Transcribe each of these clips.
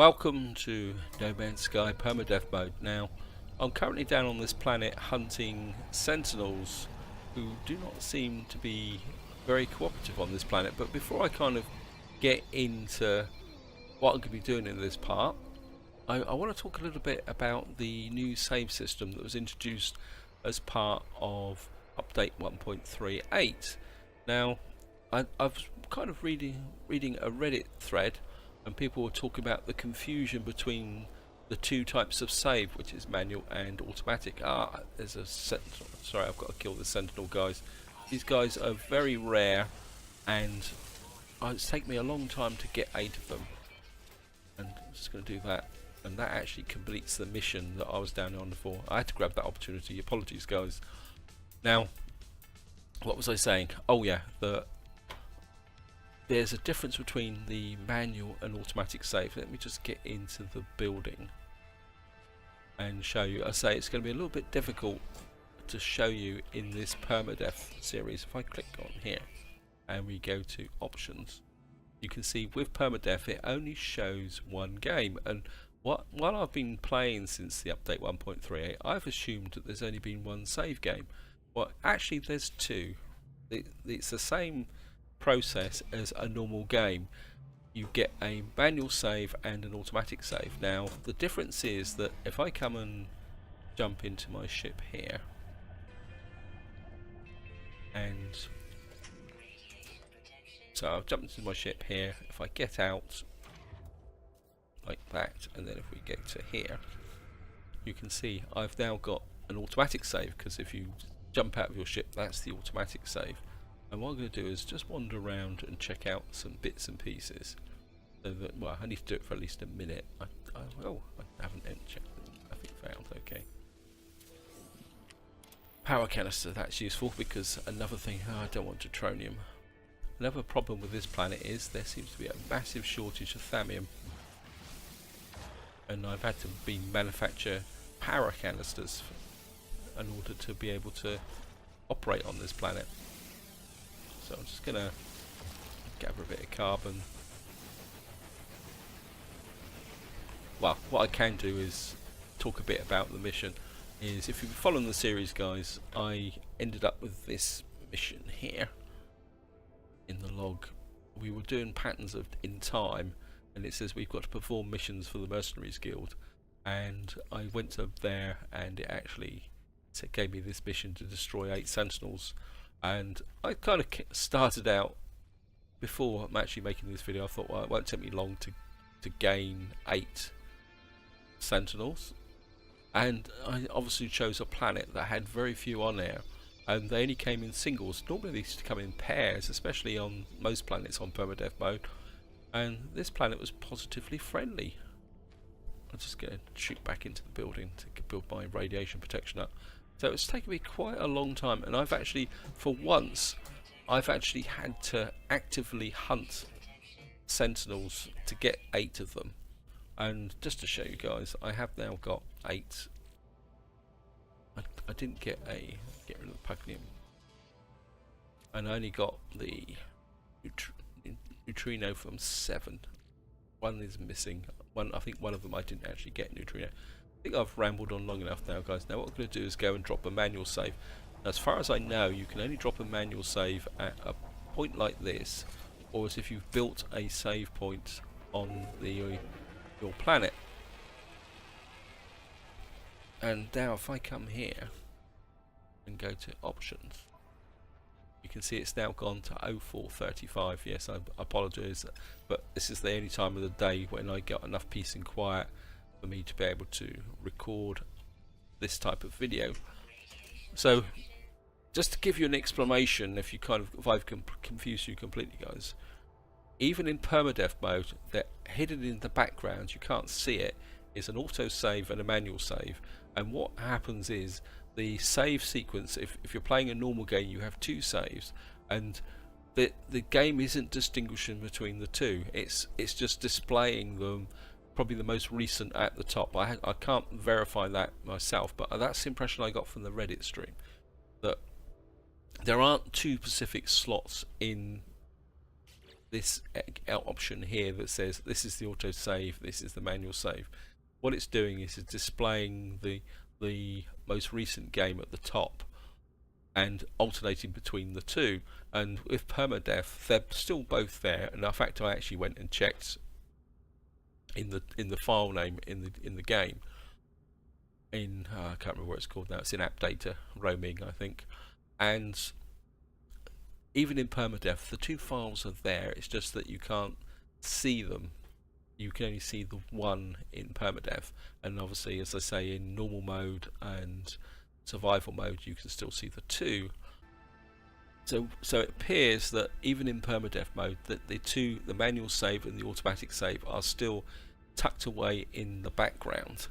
Welcome to No Man's Sky Permadeath mode. Now, I'm currently down on this planet hunting Sentinels who do not seem to be very cooperative on this planet. But before I kind of get into what I'm going to be doing in this part, I want to talk a little bit about the new save system that was introduced as part of update 1.38. Now, I was kind of reading a Reddit thread, and people were talking about the confusion between the two types of save, which is manual and automatic. There's a sentinel. Sorry, I've got to kill the sentinel guys. These guys are very rare, and it's taken me a long time to get 8 of them. And I'm just going to do that, and that actually completes the mission that I was down on for. I had to grab that opportunity. Apologies, guys. Now, what was I saying? Oh yeah, there's a difference between the manual and automatic save. Let me just get into the building and show you. I say it's going to be a little bit difficult to show you in this Permadeath series. If I click on here and we go to options, you can see with Permadeath it only shows one game. And while I've been playing since the update 1.38, I've assumed that there's only been one save game. Well, actually there's two. It's the same process as a normal game. You get a manual save and an automatic save. Now the difference is that if I come and jump into my ship here, and so I've jumped into my ship here, if I get out like that, and then if we get to here, you can see I've now got an automatic save, because if you jump out of your ship, that's the automatic save. And what I'm going to do is just wander around and check out some bits and pieces. So that, well, I need to do it for at least a minute. I haven't checked. Nothing found. Okay. Power canister, that's useful, because another thing, I don't want Deutronium. Another problem with this planet is there seems to be a massive shortage of thallium. And I've had to manufacture power canisters in order to be able to operate on this planet. So I'm just going to gather a bit of carbon. Well, what I can do is talk a bit about the mission. If you've been following the series, guys, I ended up with this mission here in the log. We were doing patterns in time, and it says we've got to perform missions for the Mercenaries Guild. And I went up there, and it actually gave me this mission to destroy 8 Sentinels. And I kind of started out, before I'm actually making this video, I thought, well, it won't take me long to gain 8 Sentinels. And I obviously chose a planet that had very few on there, and they only came in singles. Normally they used to come in pairs, especially on most planets on Permadeath mode. And this planet was positively friendly. I'm just going to shoot back into the building to build my radiation protection up. So it's taken me quite a long time, and I've actually, for once, I've actually had to actively hunt Sentinels to get 8 of them. And just to show you guys, I have now got 8. I didn't get rid of the Pugnium, and I only got the neutrino from 7. One is missing. I think one of them I didn't actually get neutrino. I think I've rambled on long enough now, guys. Now what I'm going to do is go and drop a manual save. As far as I know, you can only drop a manual save at a point like this, or as if you've built a save point on your planet. And now if I come here and go to options, you can see it's now gone to 0435. Yes, I apologise, but this is the only time of the day when I get enough peace and quiet for me to be able to record this type of video. So just to give you an explanation, if I've confused you completely, guys, even in Permadeath mode, they're hidden in the background, you can't see it, is an auto save and a manual save. And what happens is the save sequence, if you're playing a normal game, you have 2 saves, and the game isn't distinguishing between the two. It's just displaying them, probably the most recent at the top. I can't verify that myself, but that's the impression I got from the Reddit stream, that there aren't 2 specific slots in this option here that says this is the auto save, this is the manual save. What it's doing is it's displaying the most recent game at the top and alternating between the two. And with Permadeath, they're still both there. And in fact, I actually went and checked in the file name in the game. I can't remember what it's called now. It's in app data roaming, I think. And even in Permadeath, the two files are there. It's just that you can't see them. You can only see the one in Permadeath, and obviously, as I say, in normal mode and survival mode, you can still see the two. So it appears that even in Permadeath mode, that the manual save and the automatic save are still tucked away in the background.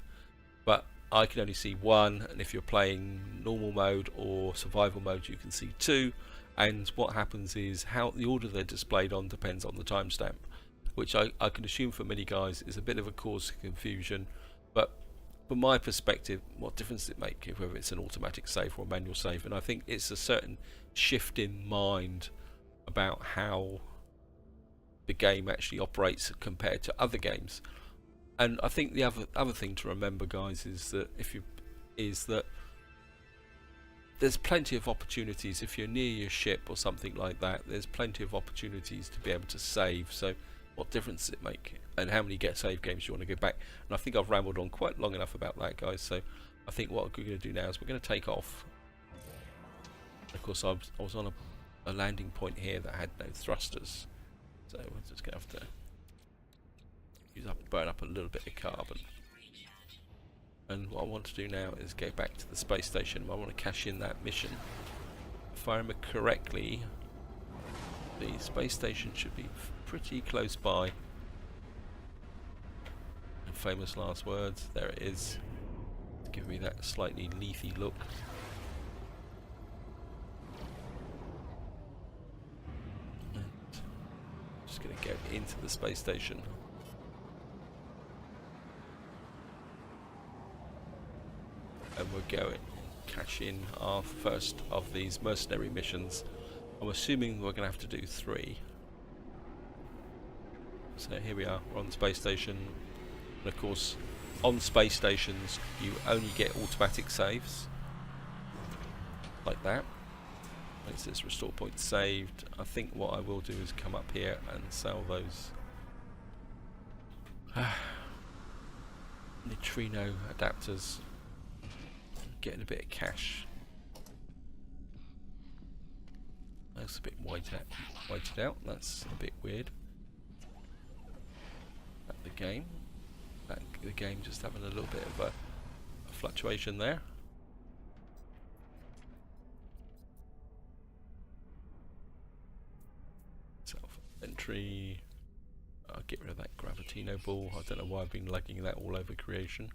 But I can only see one, and if you're playing normal mode or survival mode, you can see two. And what happens is how the order they're displayed on depends on the timestamp, which I can assume for many guys is a bit of a cause of confusion. But from my perspective, what difference does it make whether it's an automatic save or a manual save? And I think it's a certain shift in mind about how the game actually operates compared to other games. And I think the other thing to remember, guys, is that there's plenty of opportunities if you're near your ship or something like that. There's plenty of opportunities to be able to save. So what difference does it make, and how many save games you want to go back? And I think I've rambled on quite long enough about that, guys. So I think what we're going to do now is we're going to take off. Of course, I was on a landing point here that had no thrusters, so we're just going to have to burn up a little bit of carbon. And what I want to do now is go back to the space station. I want to cash in that mission. If I remember correctly, the space station should be pretty close by. And famous last words, there it is. Give me that slightly leafy look. And just going to go into the space station. And we're going to cash in our first of these mercenary missions. I'm assuming we're going to have to do 3. So here we are, we're on the space station. And of course, on space stations, you only get automatic saves. Like that. It says restore points saved. I think what I will do is come up here and sell those neutrino adapters. Getting a bit of cash. That's a bit whited out. That's a bit weird. The game just having a little bit of a fluctuation there. Self-entry. I'll get rid of that Gravitino ball. I don't know why I've been lugging that all over creation.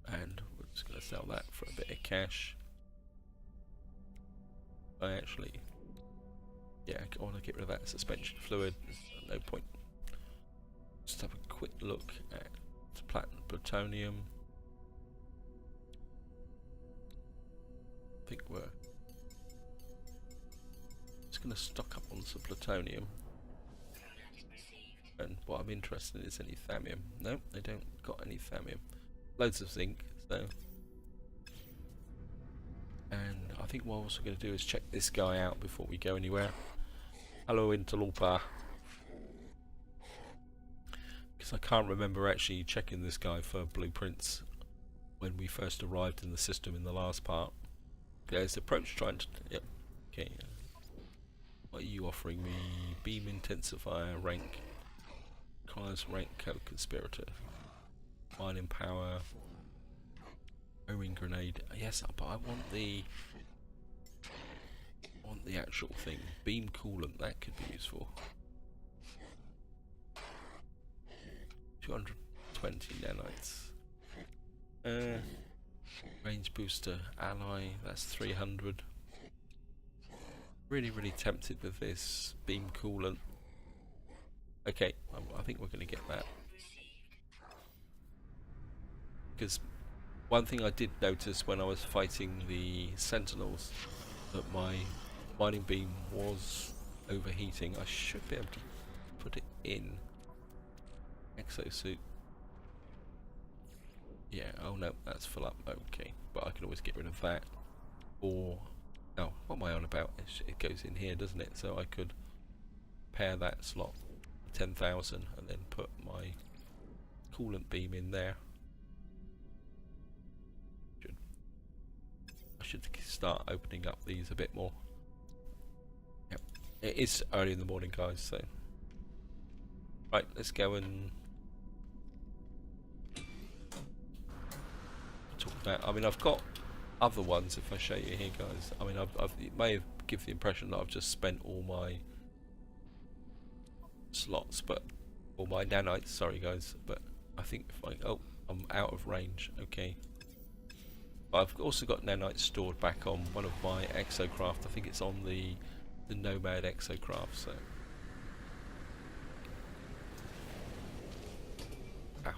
And we're just going to sell that for a bit of cash. I want to get rid of that suspension fluid. No point. Just have a quick look at plutonium. I think we're just going to stock up on some plutonium. And what I'm interested in is any thallium. No, they don't got any thallium. Loads of zinc, so. And I think what I'm also going to do is check this guy out before we go anywhere. Hello, interloper. Because I can't remember actually checking this guy for blueprints when we first arrived in the system in the last part. There's approach trying to. Yep. Okay. What are you offering me? Beam intensifier rank. Requires rank co-conspirator. Mining power. O-ring grenade. Yes, but I want the actual thing. Beam coolant, that could be useful. 220 nanites. Range booster ally, that's 300. Really tempted with this beam coolant. Okay, I think we're going to get that. Because one thing I did notice when I was fighting the Sentinels, that my mining beam was overheating. I should be able to put it in exosuit. Yeah, oh no, that's full up. Okay, but I can always get rid of that. Or, oh, what am I on about? It goes in here, doesn't it? So I could pair that slot 10,000 and then put my coolant beam in there. I should start opening up these a bit more. Yep. It is early in the morning, guys, so right, let's go and talk about. I mean, I've got other ones. If I show you here, guys, I mean, it may have give the impression that I've just spent all my slots, but all my nanites. Sorry, guys, but I think if I I'm out of range. Okay. I've also got nanites stored back on one of my exocraft. I think it's on the Nomad exocraft. So, now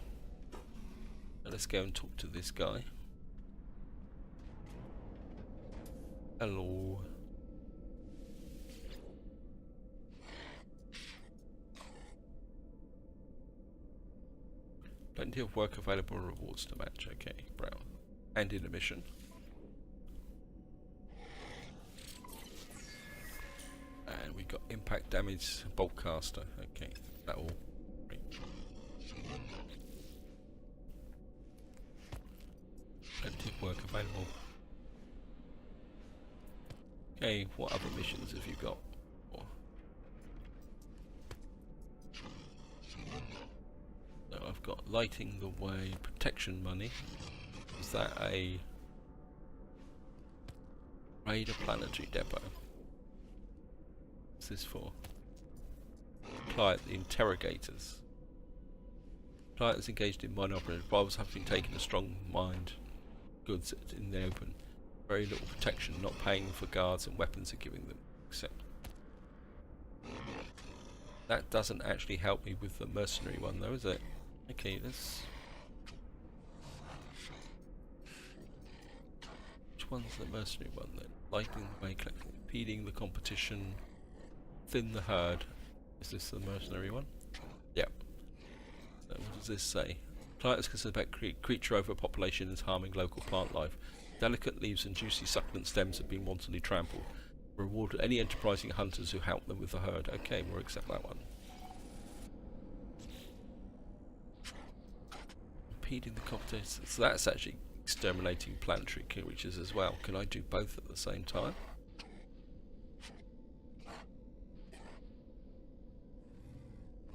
let's go and talk to this guy. Hello. Plenty of work available, rewards to match. Okay, brown. And in a mission. And we got impact damage, bolt caster. Okay, that will. Plenty of work available. Okay, what other missions have you got? So I've got lighting the way, protection money. Is that a raid a planetary depot? What's this for? Client, the interrogators. Client is engaged in mine operations. Bribes have been taken a strong mind. Goods in the open. Very little protection, not paying for guards and weapons and giving them except. That doesn't actually help me with the mercenary one though, is it? Okay, let's. Which one's the mercenary one then? Lighting the way, collecting, impeding the competition, thin the herd. Is this the mercenary one? Yep. So what does this say? Client is concerned about creature overpopulation is harming local plant life. Delicate leaves and juicy succulent stems have been wantonly trampled. Reward any enterprising hunters who help them with the herd. Okay, we'll accept that one. Impeding the competition. So that's actually exterminating planetary creatures as well. Can I do both at the same time?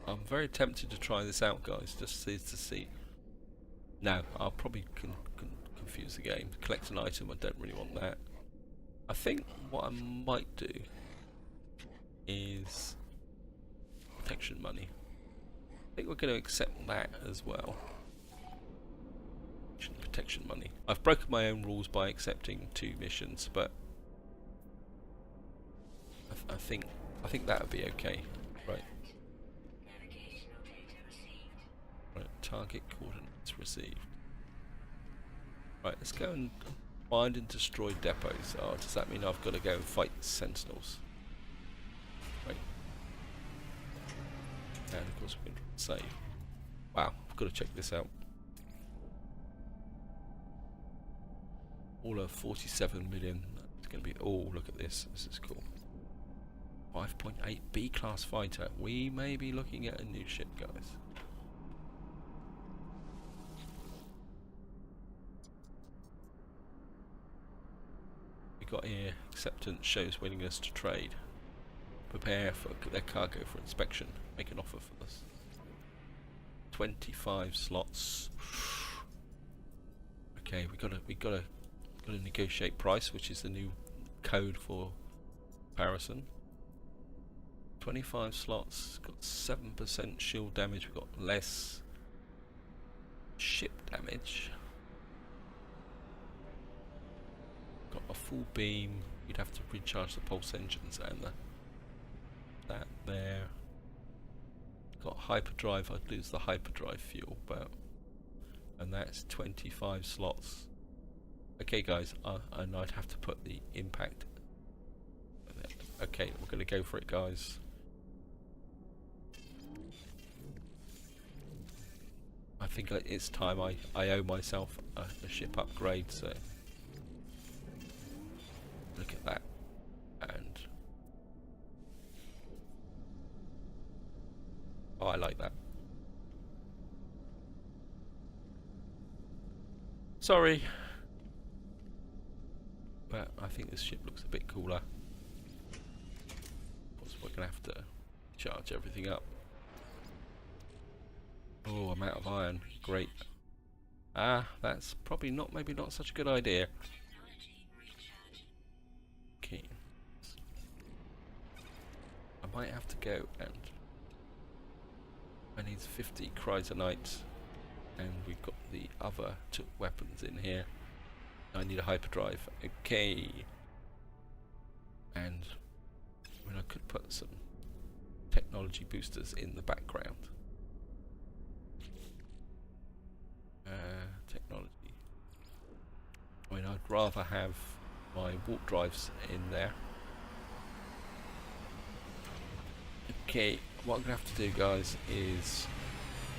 I'm very tempted to try this out, guys, just to see. No, I'll probably confuse the game. Collect an item, I don't really want that. I think what I might do is protection money. I think we're going to accept that as well. Protection money. I've broken my own rules by accepting 2 missions, but I think that would be okay. Right. Right. Target coordinates received. Right. Let's go and find and destroy depots. Oh, does that mean I've got to go and fight Sentinels? Right. And of course we can save. Wow. I've got to check this out. All of 47 million. It's going to be. Oh, look at this. This is cool. 5.8 B class fighter. We may be looking at a new ship, guys. We got here. Acceptance shows willingness to trade. Prepare for their cargo for inspection. Make an offer for this. 25 slots. Okay, we gotta negotiate price, which is the new code for comparison. 25 slots, got 7% shield damage, we've got less ship damage. Got a full beam, you'd have to recharge the pulse engines and that there. Got hyperdrive, I'd lose the hyperdrive fuel, but and that's 25 slots. Okay guys, and I'd have to put the impact Okay, we're going to go for it, guys. I think it's time I owe myself a ship upgrade, so look at that. And oh, I like that. Sorry, but I think this ship looks a bit cooler. Of course, we're going to have to charge everything up. Oh, I'm out of iron. Great. Ah, that's probably not, maybe not such a good idea. Okay. I might have to go and I need 50 chrysonites, and we've got the other two weapons in here. I need a hyperdrive. Okay. And I mean, I could put some technology boosters in the background. Technology. I mean, I'd rather have my warp drives in there. Okay, what I'm going to have to do, guys, is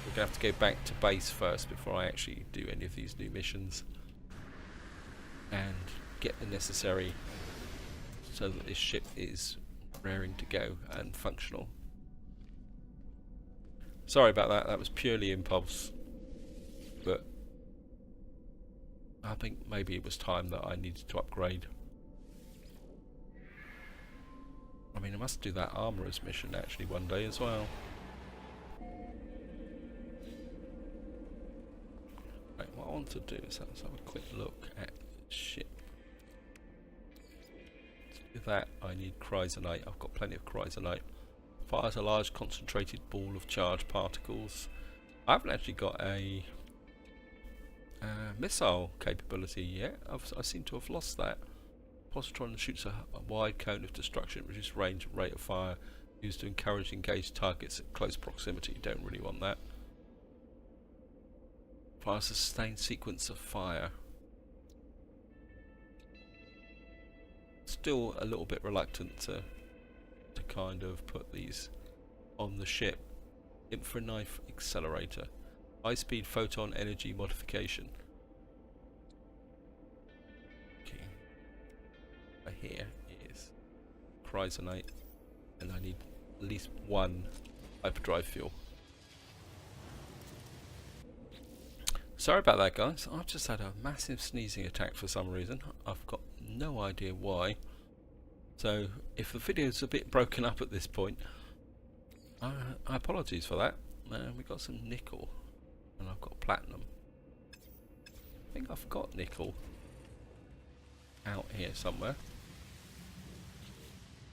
we're going to have to go back to base first before I actually do any of these new missions and get the necessary so that this ship is raring to go and functional. Sorry about that, that was purely impulse, but I think maybe it was time that I needed to upgrade. I mean, I must do that armourer's mission actually one day as well. Right, what I want to do is let's have a quick look at the ship. To do that, I need chrysonite. I've got plenty of chrysonite. Fires a large concentrated ball of charged particles. I haven't actually got a missile capability yet. I seem to have lost that. Positron shoots a wide cone of destruction, reduced range and rate of fire, used to encourage engaged targets at close proximity. You don't really want that. Fires a sustained sequence of fire. Still a little bit reluctant to kind of put these on the ship. Infra knife accelerator. High speed photon energy modification. Okay. Here is chrysonite, and I need at least one hyperdrive fuel. Sorry about that, guys. I've just had a massive sneezing attack for some reason. I've got no idea why. So if the video's a bit broken up at this point, I apologize for that. We've got some nickel, and I've got platinum. I think I've got nickel out here somewhere.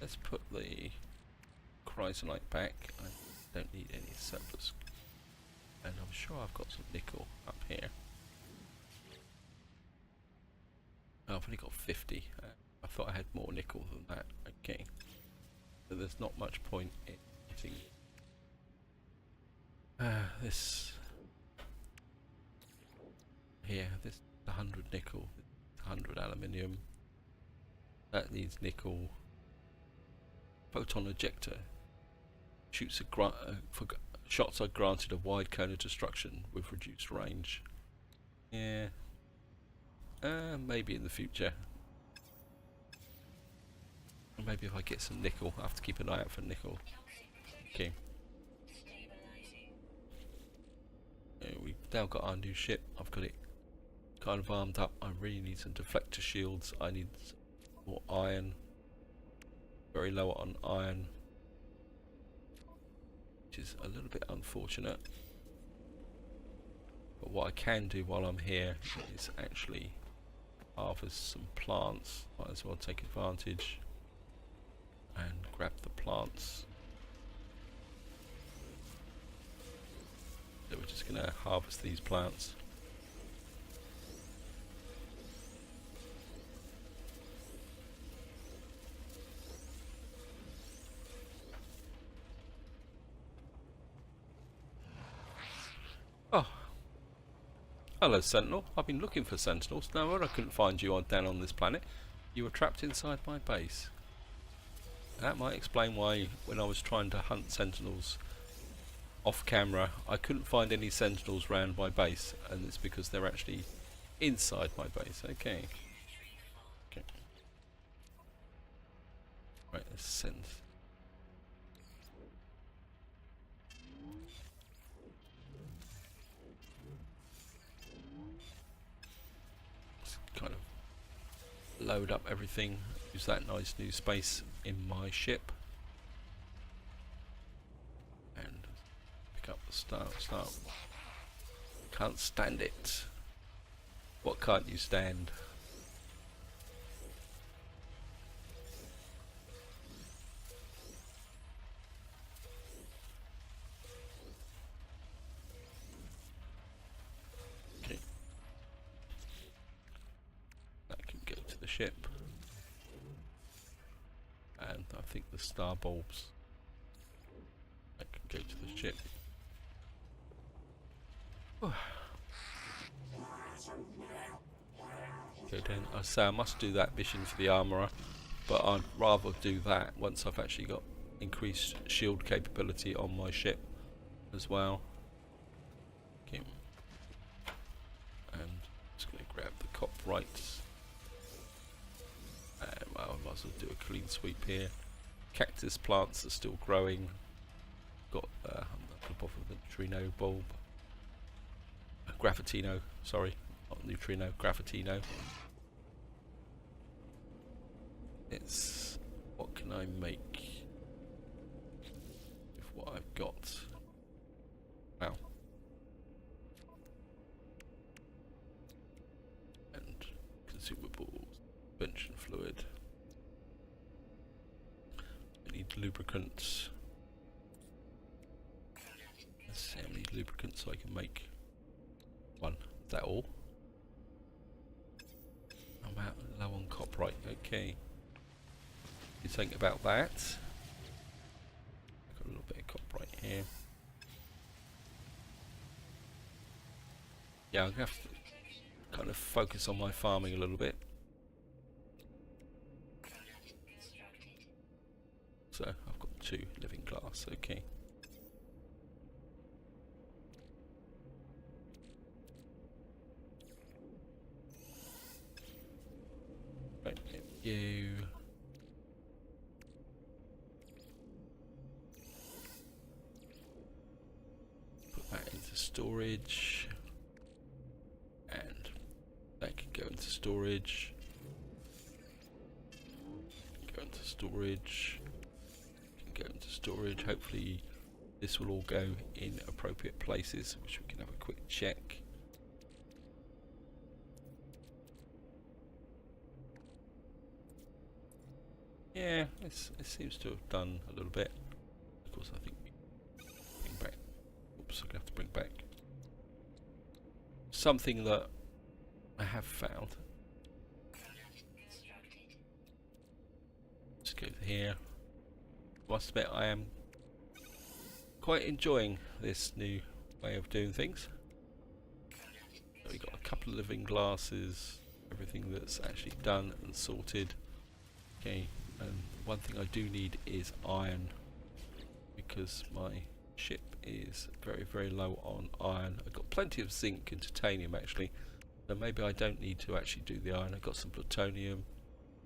Let's put the chrysonite back. I don't need any surplus. And I'm sure I've got some nickel up here. Oh, I've only got 50. I thought I had more nickel than that. Okay. So there's not much point in getting this here. This 100 nickel, 100 aluminium. That needs nickel. Photon ejector shoots shots are granted a wide cone of destruction with reduced range. Yeah. Maybe in the future. Or maybe if I get some nickel. I have to keep an eye out for nickel. Okay. We've now got our new ship. I've got it kind of armed up. I really need some deflector shields. I need some more iron. Very low on iron, which is a little bit unfortunate. But what I can do while I'm here is actually harvest some plants. Might as well take advantage and grab the plants. So we're just going to harvest these plants. Oh, hello Sentinel. I've been looking for Sentinels. No, I couldn't find you down on this planet. You were trapped inside my base. That might explain why when I was trying to hunt Sentinels off camera I couldn't find any Sentinels round my base, and it's because they're actually inside my base. Okay. Okay. Right, let's send. Let's kind of load up everything, use that nice new space in my ship, and pick up the start. Can't stand it. What can't you stand? Okay. That can go to the ship. And I think the star bulbs, that can go to the ship. Go down. I say I must do that mission for the armourer, but I'd rather do that once I've actually got increased shield capability on my ship as well. Okay. And just going to grab the copyrights. And well, I might as well do a clean sweep here. Cactus plants are still growing. Got a couple of the neutrino bulb. Graphitino, sorry, not neutrino, graphitino. It's what can I make with what I've got? Wow. And consumables, suspension fluid. I need lubricants. Let's see how many lubricants I can make. One. Is that all? I'm out low on copyright. Okay. You think about that. Got a little bit of copyright here. Yeah, I'm gonna have to kind of focus on my farming a little bit. So I've got 2 living glass. Okay. Right, you. Put that into storage, and that can go into storage. Go into storage. Can go into storage. Hopefully, this will all go in appropriate places, which we can have a quick check. Yeah, it seems to have done a little bit. Of course, I think we bring back. Oops, I'm gonna have to bring back something that I have found. Let's go here. Must admit, I am quite enjoying this new way of doing things. So we got a couple of living glasses, everything that's actually done and sorted. Okay. And one thing I do need is iron, because my ship is very, very low on iron. I've got plenty of zinc and titanium actually, so maybe I don't need to actually do the iron. I've got some plutonium.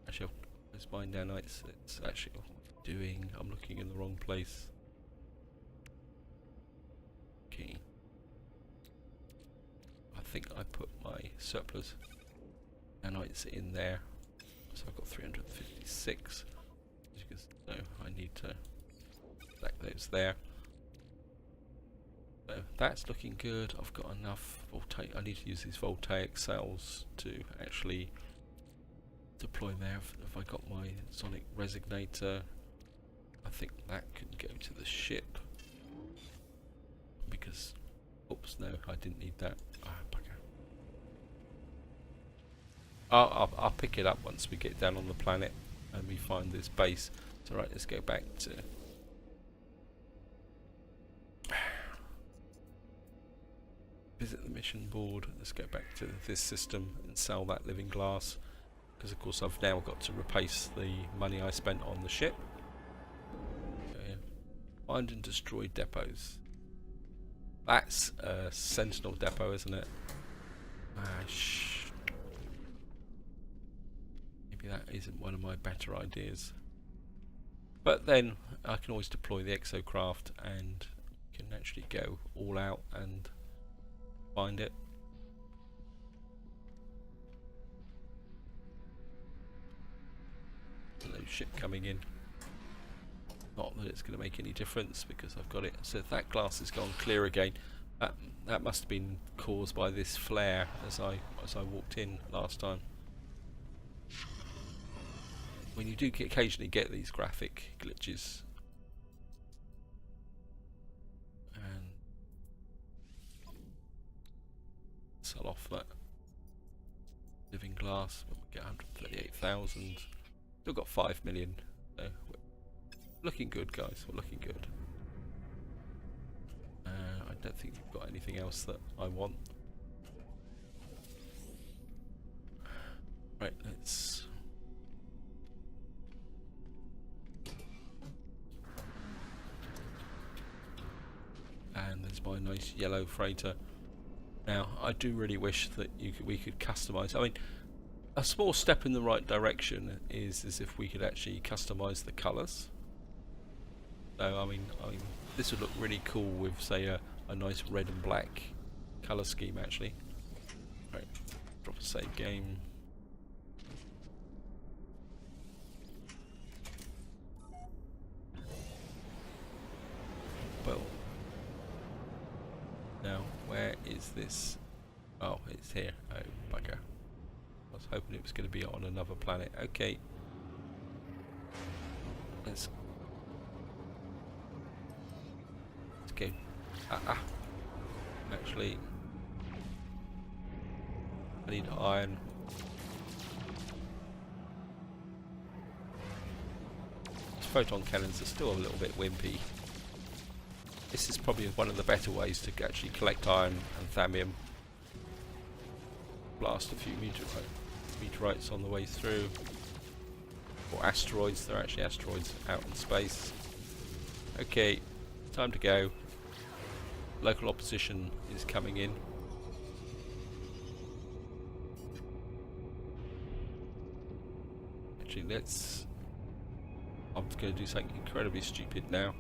Actually, there's my nanites. It's actually what I'm doing. I'm looking in the wrong place. Okay. I think I put my surplus nanites in there. So I've got 356. As you can see, so I need to stack those there. So that's looking good. I've got enough voltaic. I need to use these voltaic cells to actually deploy there. If I got my sonic resonator, I think that could go to the ship. Because, oops, no, I didn't need that. I'll pick it up once we get down on the planet and we find this base. So right, let's go back to visit the mission board. Let's go back to this system and sell that living glass, because of course I've now got to replace the money I spent on the ship. Find and destroy depots. That's a Sentinel depot, isn't it? Maybe that isn't one of my better ideas. But then I can always deploy the exocraft and can actually go all out and find it. No ship coming in. Not that it's going to make any difference because I've got it. So that glass has gone clear again. That must have been caused by this flare as I walked in last time. When you do occasionally get these graphic glitches, and sell off that living glass, when we get 138,000. Still got 5 million. So we're looking good, guys. We're looking good. I don't think we've got anything else that I want. Right, let's. And there's my nice yellow freighter. Now, I do really wish that we could customize. I mean, a small step in the right direction is as if we could actually customize the colors. So, I mean, this would look really cool with, say, a nice red and black color scheme, actually. Right, drop a save game. Well, now where is this? Oh, it's here. Oh, bugger. I was hoping it was going to be on another planet. Okay. Let's go. Actually, I need iron. These photon cannons are still a little bit wimpy. This is probably one of the better ways to actually collect iron and thamium. Blast a few meteorites on the way through. Or asteroids, they're actually asteroids out in space. Okay, time to go. Local opposition is coming in. Actually, I'm going to do something incredibly stupid now.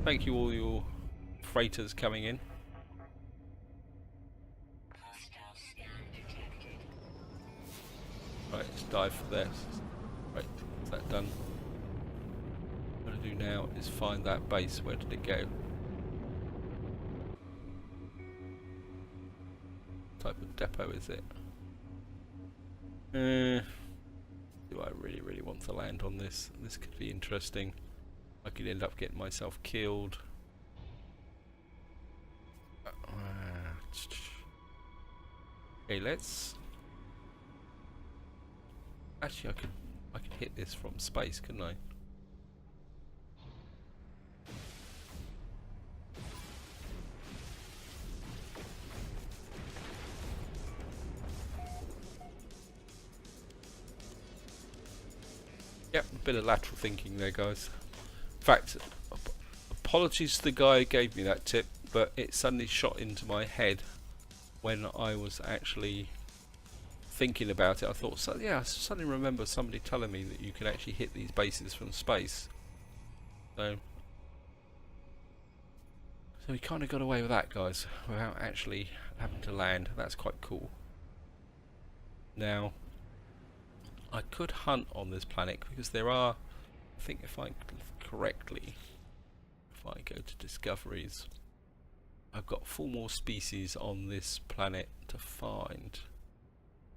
Thank you, all your freighters coming in. Right, let's dive for this. Right, is that done? What I'm going to do now is find that base. Where did it go? What type of depot is it? Do I really want to land on this? This could be interesting. I could end up getting myself killed. Okay, let's. Actually, I could hit this from space, couldn't I? Yep, a bit of lateral thinking there, guys. In fact, apologies to the guy who gave me that tip, but it suddenly shot into my head when I was actually thinking about it. I thought, so, yeah, I suddenly remember somebody telling me that you can actually hit these bases from space. So we kind of got away with that, guys, without actually having to land. That's quite cool. Now, I could hunt on this planet because there are, I think if I correctly, if I go to discoveries, I've got 4 more species on this planet to find,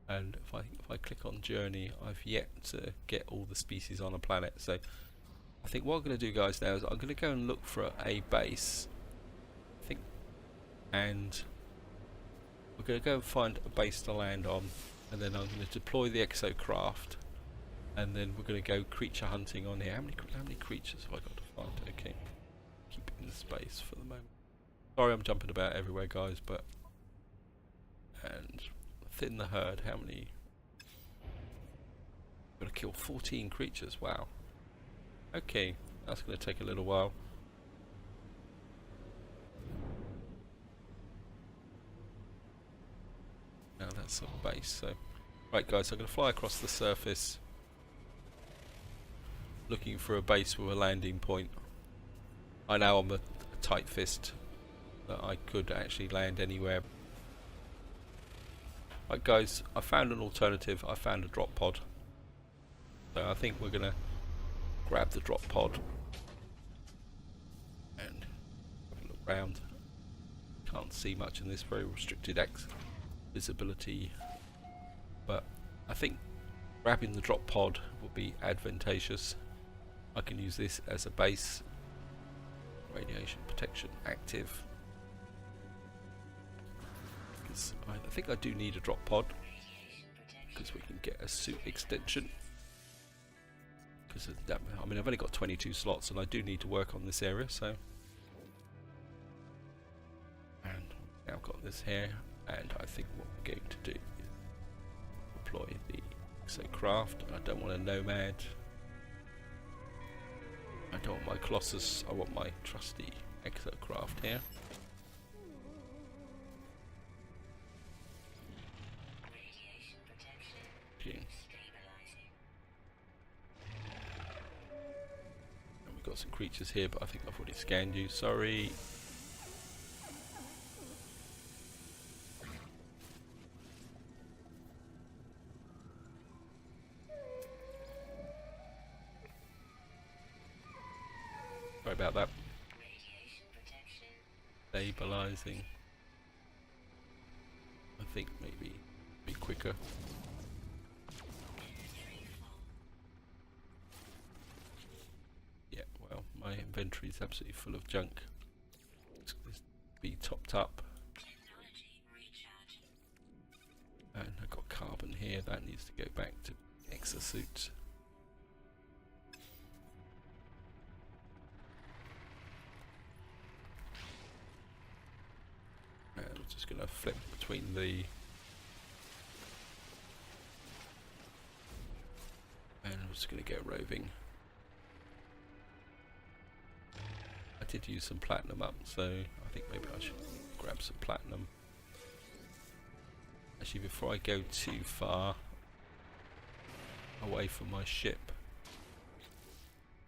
and if I click on journey, I've yet to get all the species on a planet. So I think what I'm going to do, guys, now is I'm going to go and look for a base, I think, and we're going to go and find a base to land on, and then I'm going to deploy the exocraft and then we're going to go creature hunting on here. How many creatures have I got to find? Okay, keep it in the space for the moment. Sorry, I'm jumping about everywhere, guys, but and thin the herd. How many? Got to kill 14 creatures. Wow. Okay, that's going to take a little while. Now that's a base. So, right, guys, I'm going to fly across the surface, looking for a base with a landing point. I know I'm a tight fist, that I could actually land anywhere. Right, guys, I found an alternative. I found a drop pod. So I think we're going to grab the drop pod and have a look around. Can't see much in this very restricted visibility, but I think grabbing the drop pod will be advantageous. I can use this as a base. Radiation protection active. Because I think I do need a drop pod, because we can get a suit extension. Because I mean, I've only got 22 slots, and I do need to work on this area. So, and now I've got this here, and I think what we're going to do is deploy the exocraft. I don't want a nomad. I don't want my Colossus. I want my trusty exocraft here. Okay. And we've got some creatures here, but I think I've already scanned you. Sorry. Sorry about that. Stabilizing. I think maybe be quicker. Yeah, well, my inventory is absolutely full of junk. It's going to be topped up. And I've got carbon here, that needs to go back to exosuit. And I'm just going to flip between the... And I'm just going to go roving. I did use some platinum up, so I think maybe I should grab some platinum. Actually, before I go too far away from my ship,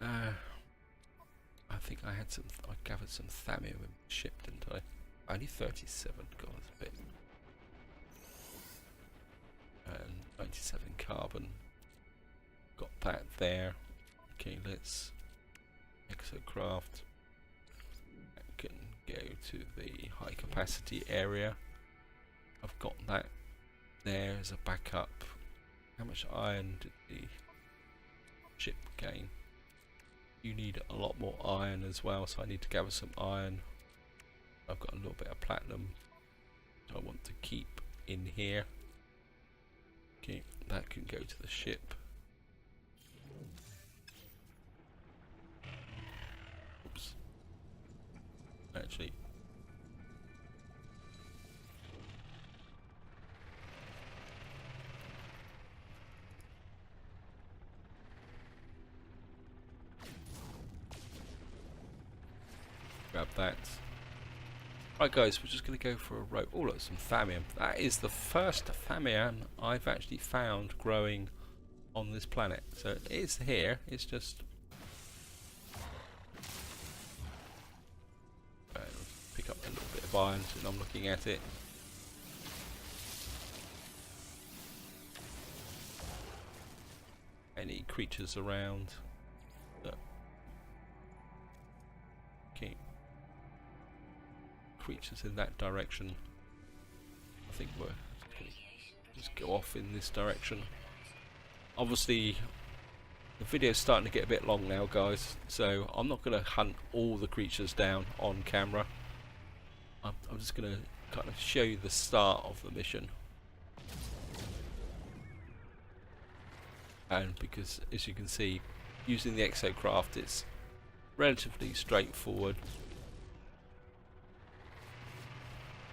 I think I gathered some thamium in my ship, didn't I? Only 37, God, that's a bit. And 97 carbon. Got that there. Okay, let's exocraft. That can go to the high capacity area. I've got that there as a backup. How much iron did the ship gain? You need a lot more iron as well, so I need to gather some iron. I've got a little bit of platinum I want to keep in here. Okay, that can go to the ship. Oops. Actually, grab that. Right, guys, we're just going to go for a rope. Oh, look, some thamium. That is the first thamium I've actually found growing on this planet. So it is here. It's just... pick up a little bit of iron since I'm looking at it. Any creatures around? Okay. Creatures in that direction. I think we're just go off in this direction. Obviously the video's starting to get a bit long now, guys, so I'm not going to hunt all the creatures down on camera. I'm just going to kind of show you the start of the mission. and because as you can see, using the exocraft, it's relatively straightforward.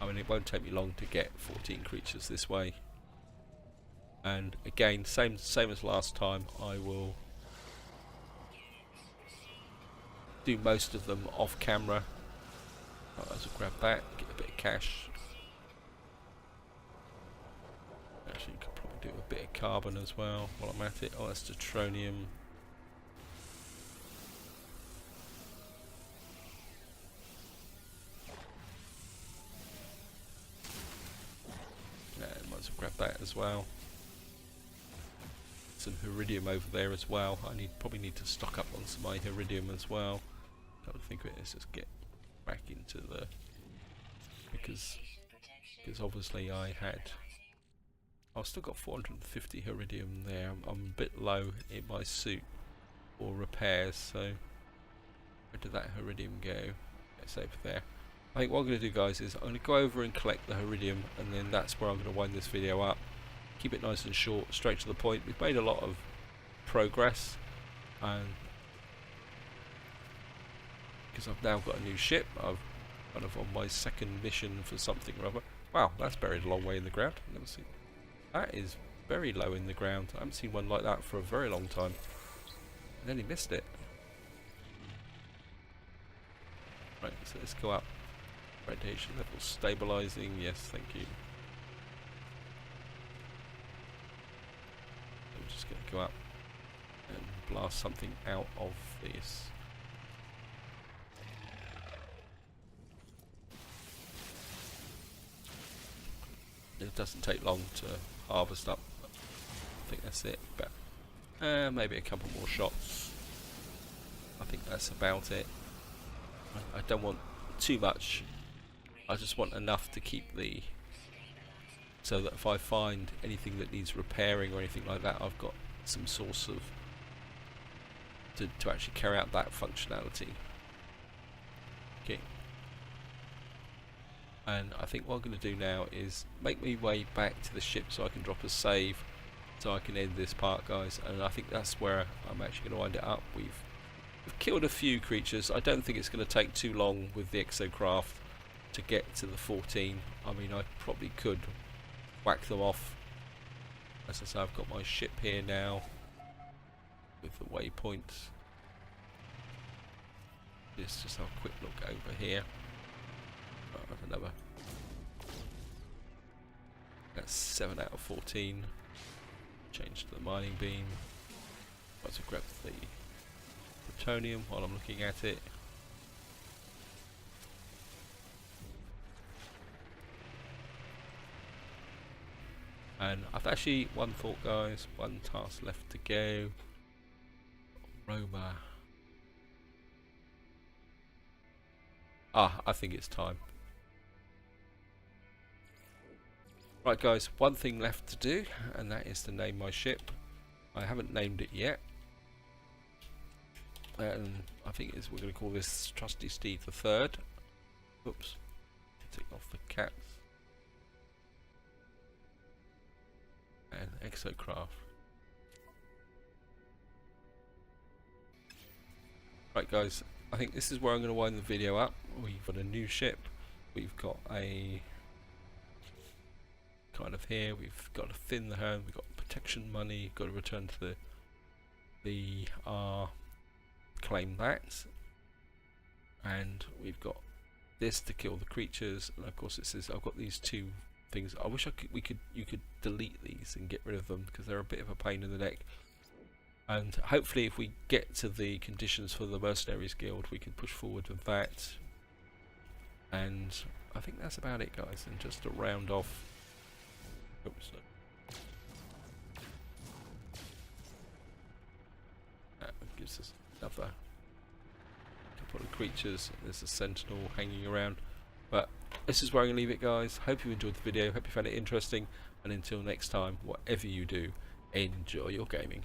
I mean, it won't take me long to get 14 creatures this way. And again, same as last time, I will do most of them off camera. Right, let's grab that, get a bit of cash. Actually, you could probably do a bit of carbon as well while I'm at it. Oh, that's deuteronium. And might as well grab that as well. Some iridium over there as well. I probably need to stock up on some of my iridium as well. I don't think of it. Let's just get back into the because obviously I've still got 450 iridium there. I'm a bit low in my suit for repairs, so where did that iridium go? It's over there. I think what I'm going to do, guys, is I'm going to go over and collect the iridium, and then that's where I'm going to wind this video up. Keep it nice and short, straight to the point. We've made a lot of progress, and because I've now got a new ship, I've kind of on my second mission for something or other. Wow, that's buried a long way in the ground. I've never seen. That is very low in the ground. I haven't seen one like that for a very long time. I nearly missed it. Right, so let's go up. Radiation level stabilizing. Yes, thank you. I'm just going to go up and blast something out of this. It doesn't take long to harvest up. I think that's it. But maybe a couple more shots. I think that's about it. I don't want too much. I just want enough to keep the, so that if I find anything that needs repairing or anything like that, I've got some source of to actually carry out that functionality. Okay. And I think what I'm going to do now is make my way back to the ship so I can drop a save, so I can end this part, guys. And I think that's where I'm actually going to wind it up. We've killed a few creatures. I don't think it's going to take too long with the exocraft to get to the 14. I mean, I probably could whack them off. As I say, I've got my ship here now with the waypoints. Let's just have a quick look over here. Oh, another. That's 7 out of 14. Change to the mining beam. Let's grab the plutonium while I'm looking at it. And I've actually one thought, guys, one task left to go. Roma. I think it's time. Right, guys, one thing left to do, and that is to name my ship. I haven't named it yet. And I think we're going to call this Trusty Steed the Third. Oops. Take off the caps. And exocraft. Right, guys, I think this is where I'm going to wind the video up. We've got a new ship. We've got a kind of here. We've got to thin the hand. We've got protection money. Got to return to the claim that. And we've got this to kill the creatures. And of course, it says I've got these two things. I wish you could delete these and get rid of them because they're a bit of a pain in the neck. And hopefully if we get to the conditions for the Mercenaries Guild, we can push forward with that. And I think that's about it, guys. And just to round off, oops, that gives us another couple of creatures. There's a Sentinel hanging around. But this is where I'm going to leave it, guys. Hope you enjoyed the video. Hope you found it interesting. And until next time, whatever you do, enjoy your gaming.